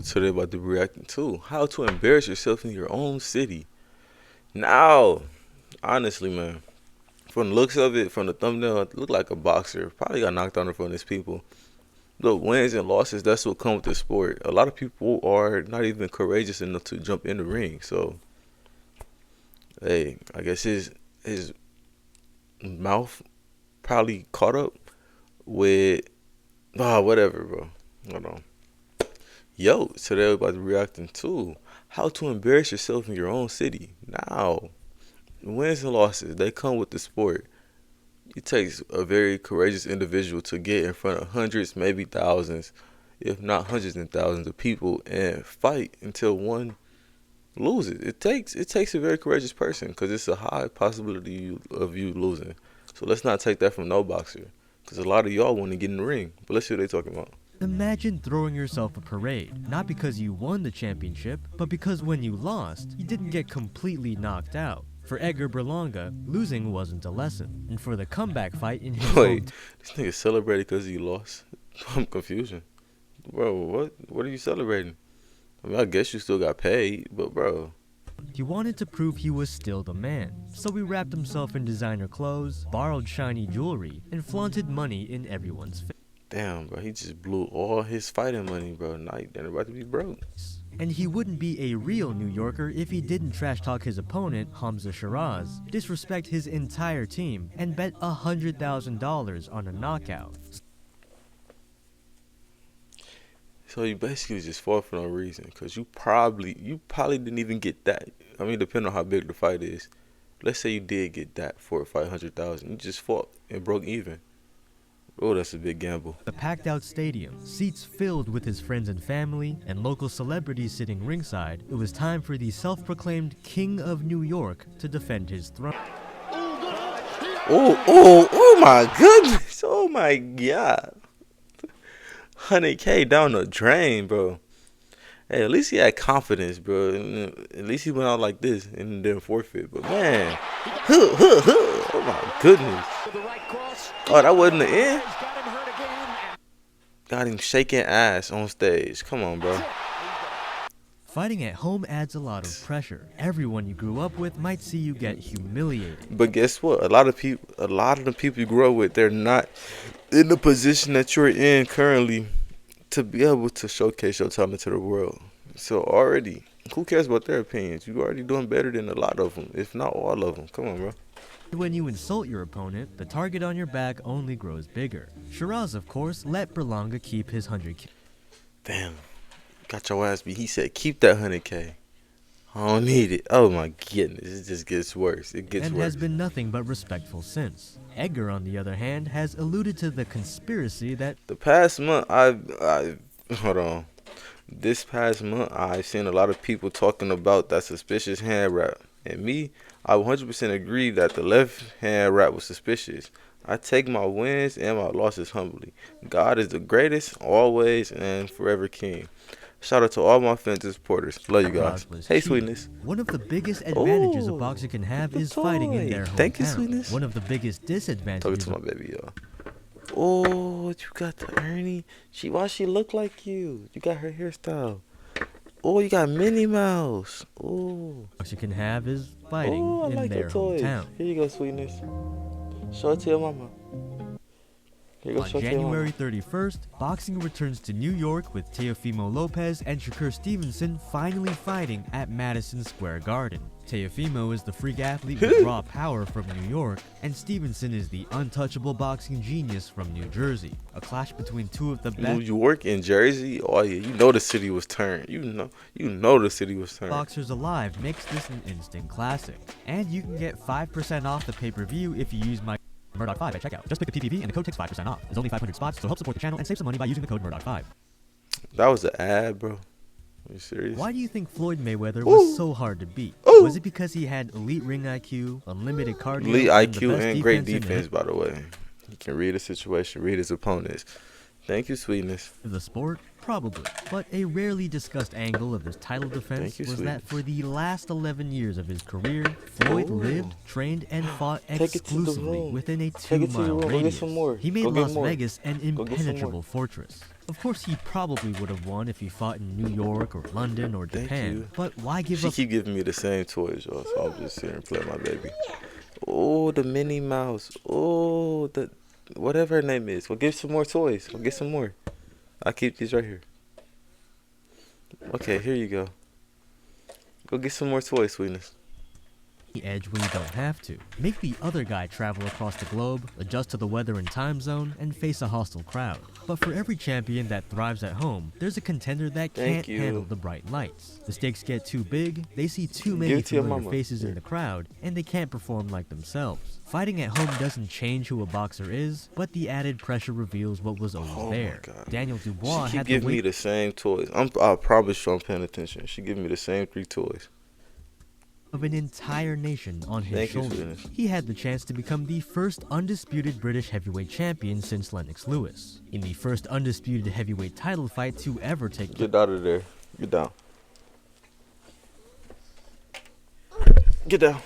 today about to be reacting to how to embarrass yourself in your own city. Now, honestly, man, from the looks of it, from the thumbnail, it looked like a boxer. Probably got knocked out in front of his people. Look, wins and losses, that's what come with the sport. A lot of people are not even courageous enough to jump in the ring. So, hey, I guess his mouth probably caught up with whatever, bro. Hold on. Yo, today we're about to be reacting to how to embarrass yourself in your own city. Now, wins and losses, they come with the sport. It takes a very courageous individual to get in front of hundreds, maybe thousands, if not hundreds and thousands of people and fight until one loses. It takes a very courageous person because it's a high possibility of you losing. So let's not take that from no boxer because a lot of y'all want to get in the ring. But let's see what they're talking about. Imagine throwing yourself a parade, not because you won the championship, but because when you lost, you didn't get completely knocked out. For Edgar Berlanga, losing wasn't a lesson, and for the comeback fight in his Wait, this nigga celebrated because he lost? I'm confused. Bro, what are you celebrating? I mean, I guess you still got paid, but bro. He wanted to prove he was still the man, so he wrapped himself in designer clothes, borrowed shiny jewelry, and flaunted money in everyone's face. Damn, bro, he just blew all his fighting money, bro. Now he's about to be broke. And he wouldn't be a real New Yorker if he didn't trash talk his opponent, Hamza Shiraz, disrespect his entire team, and bet $100,000 on a knockout. So you basically just fought for no reason, because you probably didn't even get that. I mean, depending on how big the fight is. Let's say you did get that for $500,000. You just fought and broke even. Oh, that's a big gamble. The packed-out stadium, seats filled with his friends and family, and local celebrities sitting ringside, it was time for the self-proclaimed King of New York to defend his throne. Oh my goodness. Oh my God. 100K down the drain, bro. Hey, at least he had confidence, bro. At least he went out like this and didn't forfeit. But man, oh my goodness. Oh, that wasn't the end? Got him shaking ass on stage. Come on, bro. Fighting at home adds a lot of pressure. Everyone you grew up with might see you get humiliated. But guess what? A lot of the people you grew up with, they're not in the position that you're in currently to be able to showcase your talent to the world. So already, who cares about their opinions? You're already doing better than a lot of them, if not all of them. Come on, bro. When you insult your opponent, the target on your back only grows bigger. Shiraz, of course, let Berlanga keep his 100K. Damn, got your ass beat. He said, keep that 100K. I don't need it. Oh my goodness, it just gets worse. It gets worse. And has been nothing but respectful since. Edgar, on the other hand, has alluded to the conspiracy that the past month, hold on. This past month, I've seen a lot of people talking about that suspicious hand wrap. And me, I 100% agree that the left hand wrap was suspicious. I take my wins and my losses humbly. God is the greatest, always and forever king. Shout out to all my fans and supporters. Love you guys. Hey, Sweetness. One of the biggest advantages a boxer can have is fighting in their hometown. Thank you, Sweetness. One of the biggest disadvantages. Talking to my baby, y'all. Oh, you got the Ernie. Why she look like you? You got her hairstyle. Oh, you got Minnie Mouse. Oh. What you can have is fighting in like their hometown. Here you go, Sweetness. Show it to your mama. On January 31st, boxing returns to New York with Teofimo Lopez and Shakur Stevenson finally fighting at Madison Square Garden. Teofimo is the freak athlete with raw power from New York, and Stevenson is the untouchable boxing genius from New Jersey. A clash between two of the best. New York and Jersey? Oh yeah, you know the city was turned. You know the city was turned. Boxers alive makes this an instant classic. And you can get 5% off the pay-per-view if you use my Murdoch5 at checkout. Just pick the PPV and the code takes 5% off. There's only 500 spots, so help support the channel and save some money by using the code Murdoch5. That was an ad, bro. Are you serious? Why do you think Floyd Mayweather was so hard to beat? Was it because he had elite ring IQ, unlimited cardio, elite IQ and great defense, by the way? He can read a situation, read his opponents. Thank you, sweetness. The sport? Probably. But a rarely discussed angle of his title Thank defense you, was that sweetness. for the last 11 years of his career, Floyd Ooh. lived, trained, and fought Take it to the exclusively room. within a Take it to your 2-mile room. Go get radius. some more. He made Go get Las more. Vegas an Go get some more. impenetrable fortress. Of course, he probably would have won if he fought in New York or London or Thank Japan, you. but why give She up keep giving me the same toys, y'all, so I'm just sitting and playing my baby. Oh, the Minnie Mouse. Oh, the whatever her name is. We'll get some more toys. We'll get some more. I'll keep these right here. Okay, here you go. Go get some more toys, sweetness. the edge when you don't have to? Make the other guy travel across the globe, adjust to the weather and time zone, and face a hostile crowd. But for every champion that thrives at home, there's a contender that can't handle the bright lights. The stakes get too big, they see too many familiar faces in the crowd, and they can't perform like themselves. Fighting at home doesn't change who a boxer is, but the added pressure reveals what was always there. Daniel Dubois she had give the me the same toys. I promise you I'm paying attention. She give me the same 3 toys. Of an entire nation on his shoulders. He had the chance to become the first undisputed British heavyweight champion since Lennox Lewis, in the first undisputed heavyweight title fight to ever take place. Get out of there. Get down. Get down.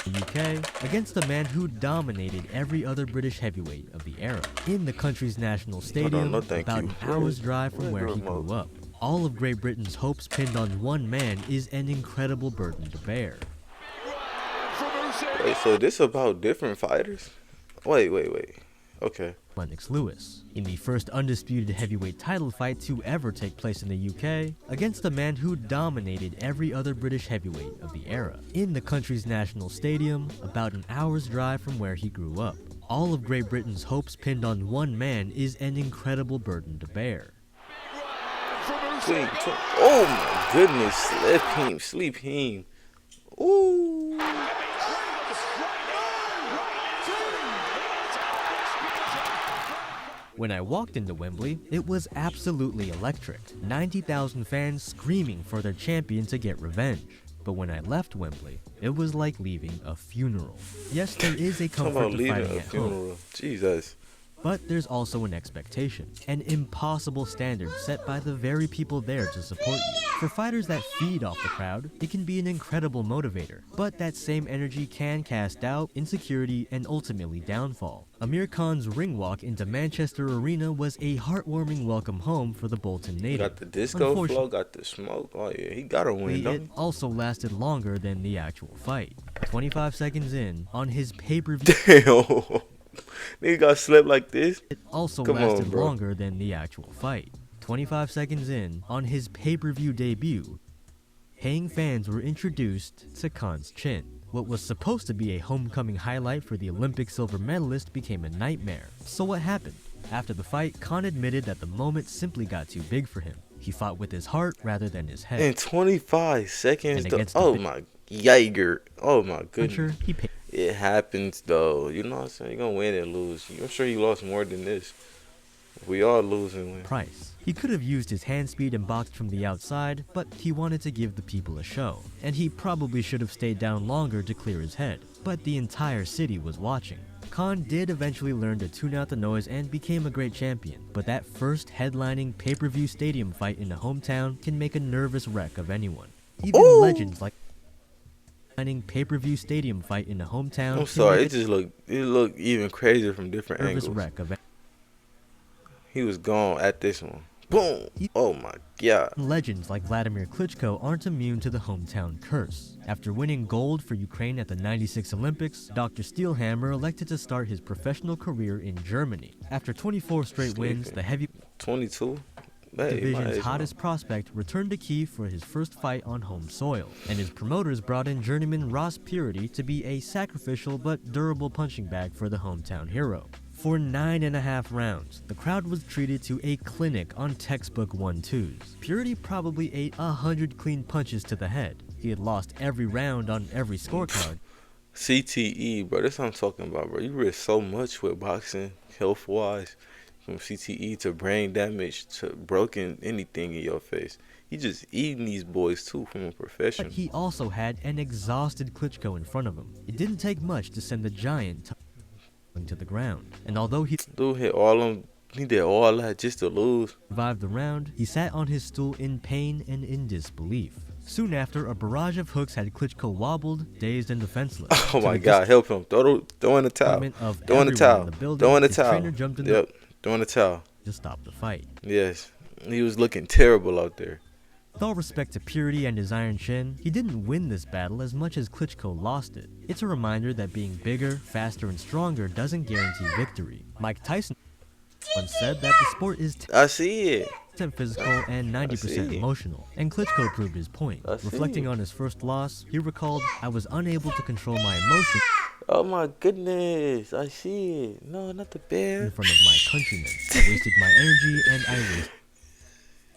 The UK against a man who dominated every other British heavyweight of the era in the country's national stadium, about an hour's drive from where he grew up. All of Great Britain's hopes pinned on one man is an incredible burden to bear. Wait, so this about different fighters? Wait. Okay. Lennox Lewis, in the first undisputed heavyweight title fight to ever take place in the UK, against a man who dominated every other British heavyweight of the era, in the country's national stadium, about an hour's drive from where he grew up. All of Great Britain's hopes pinned on one man is an incredible burden to bear. Oh my goodness, sleep him. Ooh. When I walked into Wembley, it was absolutely electric. 90,000 fans screaming for their champion to get revenge. But when I left Wembley, it was like leaving a funeral. Yes, there is a comfort to fighting at home. Jesus. But there's also an expectation, an impossible standard set by the very people there to support you. For fighters that feed off the crowd, it can be an incredible motivator, but that same energy can cast doubt, insecurity, and ultimately downfall. Amir Khan's ring walk into Manchester Arena was a heartwarming welcome home for the Bolton native. Got the disco flow, got the smoke. Oh yeah, he got a win. It also lasted longer than the actual fight. 25 seconds in, on his pay-per-view... Damn. Nigga got slept like this. It also lasted longer than the actual fight. 25 seconds in, on his pay-per-view debut, paying fans were introduced to Khan's chin. What was supposed to be a homecoming highlight for the Olympic silver medalist became a nightmare. So what happened? After the fight, Khan admitted that the moment simply got too big for him. He fought with his heart rather than his head. In 25 seconds, oh my Jaeger. Oh my goodness. It happens though. You know what I'm saying? You're gonna win and lose. I'm sure you lost more than this. We all lose and win. Price. He could have used his hand speed and boxed from the outside, but he wanted to give the people a show. And he probably should have stayed down longer to clear his head. But the entire city was watching. Khan did eventually learn to tune out the noise and became a great champion. But that first headlining pay-per-view stadium fight in the hometown can make a nervous wreck of anyone. Even legends like pay-per-view stadium fight in the hometown. I'm sorry, it looked even crazier from different angles. He was gone at this one. Boom! Oh my god. Legends like Vladimir Klitschko aren't immune to the hometown curse. After winning gold for Ukraine at the '96 Olympics, Dr. Steelhammer elected to start his professional career in Germany. After 24 straight wins, the heavy 22 division's hottest prospect returned to Kiev for his first fight on home soil, and his promoters brought in journeyman Ross Purity to be a sacrificial but durable punching bag for the hometown hero. For 9.5 rounds, the crowd was treated to a clinic on textbook 1-2s. Purity probably ate 100 clean punches to the head. He had lost every round on every scorecard. CTE, bro, that's what I'm talking about, bro. You risk so much with boxing, health-wise. From CTE to brain damage to broken anything in your face. He just eating these boys too from a professional. But he also had an exhausted Klitschko in front of him. It didn't take much to send the giant to the ground. And although he Dude hit all them. He did all that just to lose. survived the round, he sat on his stool in pain and in disbelief. Soon after, a barrage of hooks had Klitschko wobbled, dazed, and defenseless. Oh my God, help him. Throw in the towel. Throw in the towel. Throw in the towel. Trainer jumped in Yep, throw in the towel. to stop the fight. Yes, he was looking terrible out there. With all respect to Purity and his iron chin, he didn't win this battle as much as Klitschko lost it. It's a reminder that being bigger, faster, and stronger doesn't guarantee victory. Mike Tyson once said that the sport is I see it. 10% physical and 90% emotional, and Klitschko proved his point. Reflecting on his first loss, he recalled, "I was unable to control my emotions Oh my goodness, I see it. No, not the bear. in front of my countrymen. I wasted my energy and I wasted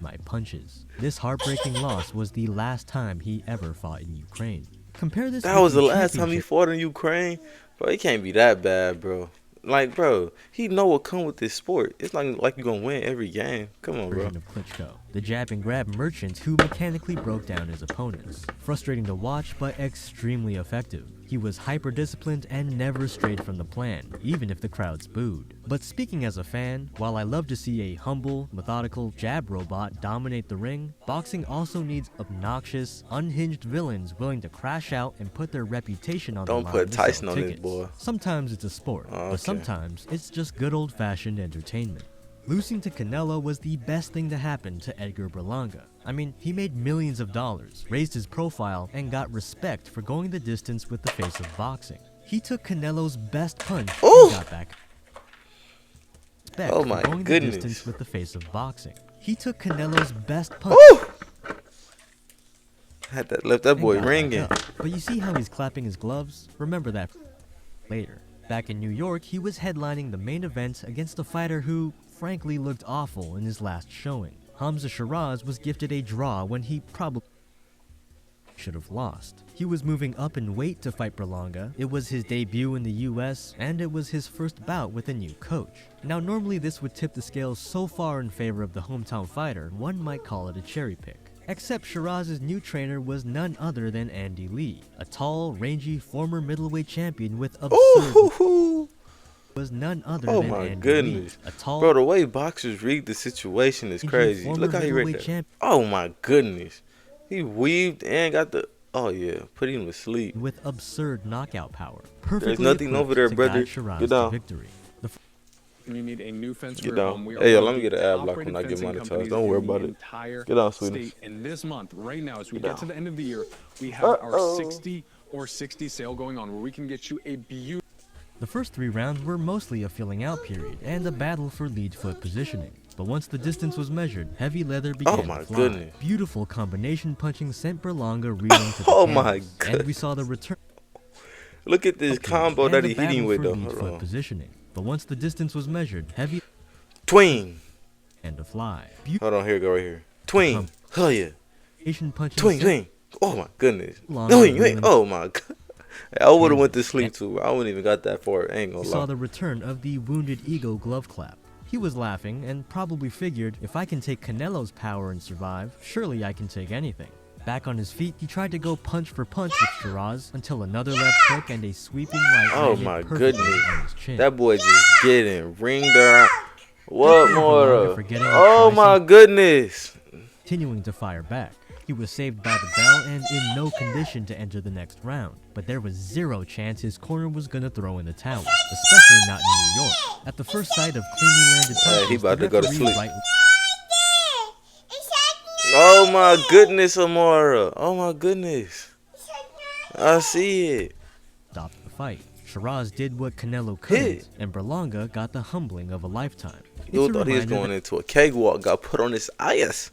my punches." This heartbreaking loss was the last time he ever fought in Ukraine. Compare this That with was the last time he championship fought in Ukraine? Bro, it can't be that bad, bro. Like, bro, he know what come with this sport. It's like you gonna win every game. Come on, bro. version of Klitschko, the jab and grab merchant who mechanically broke down his opponents. Frustrating to watch, but extremely effective. He was hyper-disciplined and never strayed from the plan, even if the crowds booed. But speaking as a fan, while I love to see a humble, methodical jab robot dominate the ring, boxing also needs obnoxious, unhinged villains willing to crash out and put their reputation on the line. Don't put to sell Tyson on this tickets. boy. Sometimes it's a sport, Oh, okay. but sometimes it's just good old-fashioned entertainment. Losing to Canelo was the best thing to happen to Edgar Berlanga. I mean, he made millions of dollars, raised his profile, and got respect for going the distance with the face of boxing. He took Canelo's best punch Ooh! and got back. Respect Oh for my going the goodness. distance with the face of boxing. He took Canelo's best punch Woo! Had that left that and boy got back ringing. up. But you see how he's clapping his gloves? Remember that later. Back in New York, he was headlining the main event against a fighter who, frankly, looked awful in his last showing. Hamza Shiraz was gifted a draw when he probably should have lost. He was moving up in weight to fight Berlanga. It was his debut in the US, and it was his first bout with a new coach. Now, normally this would tip the scales so far in favor of the hometown fighter, one might call it a cherry pick. Except Shiraz's new trainer was none other than Andy Lee, a tall, rangy former middleweight champion with absurd Ooh! was none other Oh than my Andy goodness. Lee, a tall, Bro, the way boxers read the situation is rangy crazy. former Look how he read middleweight that. champion Oh my goodness. He weaved and got the. Oh yeah, put him to sleep. with absurd knockout power. Perfectly nothing equipped over there, to brother. guide Shiraz Get to down. victory. The You need a new fence Get for down. your home. We are Hey, yo, one let of me the get an ad block top-rated when I get fencing monetized. companies Don't worry in the about it. entire Get down, sweetie. state. And this month, right now, as we Get get to down. the end of the year, we have our 60 or 60 sale going on where we can get you a beautiful. The first 3 rounds were mostly a filling out period and a battle for lead foot positioning. But once the distance was measured, heavy leather began Oh my to fly. goodness. Beautiful combination punching sent Berlanga reeling to the Oh my canvas, and we goodness. saw the return Look at this combo and that the he hitting battle with for though. lead Hold foot on. positioning. But once the distance was measured, heavy Twing. and to fly. Hold on, here, go right here. Twing. Hell yeah. Beautiful punching Twing, sent twing. Oh my goodness. Long Twing, reeling twing. Oh my god. I would have went to sleep too. I wouldn't even got that far. I ain't We gonna saw lie. the return of the Wounded Ego glove clap. He was laughing and probably figured, if I can take Canelo's power and survive, surely I can take anything. Back on his feet, he tried to go punch for punch with Shiraz until another left hook and a sweeping right Oh landed my perfectly goodness. on his chin. That boy just getting ringed around. What Thank you, more? Berlanga, for getting Oh a my pricey- goodness. Continuing to fire back. He was saved by the bell and in no condition to enter the next round. But there was zero chance his corner was gonna throw in the towel, especially not in New York. At the first sight of cleanly landed punches, he about the to go to referee sleep. right- Oh my goodness, Amara. Oh my goodness. I see it. stopped the fight. Shiraz did what Canelo couldn't, Hit. and Berlanga got the humbling of a lifetime. Dude It's a thought he was reminder going into a cakewalk. Got put on his ass.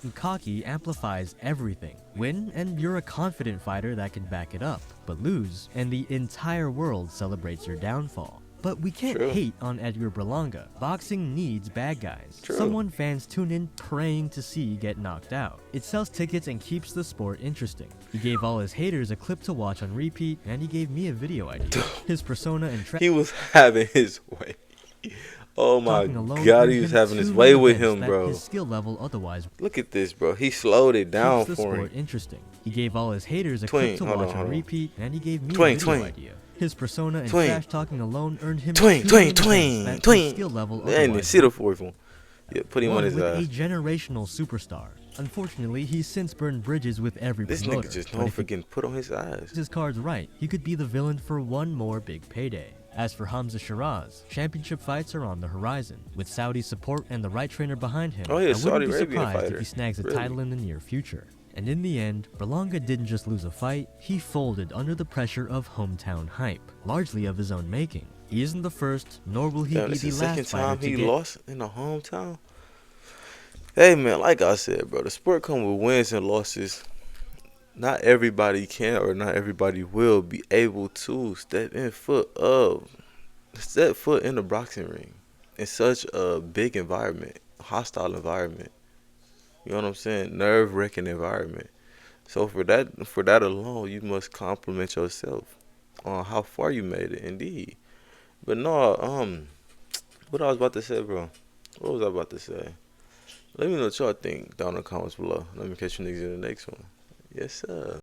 that cocky amplifies everything. Win, and you're a confident fighter that can back it up. But lose, and the entire world celebrates your downfall. But we can't True. hate on Edgar Berlanga. Boxing needs bad guys. True. Someone fans tune in praying to see get knocked out. It sells tickets and keeps the sport interesting. He gave all his haters a clip to watch on repeat, and he gave me a video idea. His persona and He was having his way. Oh my talking alone god, earned he was him having his 2 way main with events him, that bro. His skill level otherwise Look at this, bro. He slowed it down keeps the for sport him. interesting. He gave all his haters a Twing, clip to hold watch on, on hold on. repeat, and he gave me Twing, a video twing. idea. His persona and Twing. trash talking alone earned him Twing, two twing, main events twing, that twing. his skill level They ain't even otherwise see the fourth one. Yeah, put him on one his with ass. a generational superstar. Unfortunately, he's since burned bridges with every This promoter. nigga just but known if for he getting put on his ass. plays his cards right, he could be the villain for one more big payday. As for Hamza Shiraz, championship fights are on the horizon. With Saudi support and the right trainer behind him, Oh, he I a wouldn't Saudi be Arabian surprised fighter. if he snags a Really? title in the near future. And in the end, Berlanga didn't just lose a fight, he folded under the pressure of hometown hype, largely of his own making. He isn't the first, nor will he Damn, be this the is the second last fighter time to he get lost in the hometown. Hey man, like I said, bro, the sport comes with wins and losses. Not everybody can or not everybody will be able to step foot in the boxing ring in such a big environment, hostile environment. You know what I'm saying? Nerve-wracking environment. So for that alone, you must compliment yourself on how far you made it. Indeed. But no, what I was about to say, bro. What was I about to say? Let me know what y'all think down in the comments below. Let me catch you niggas in the next one. Yes, sir.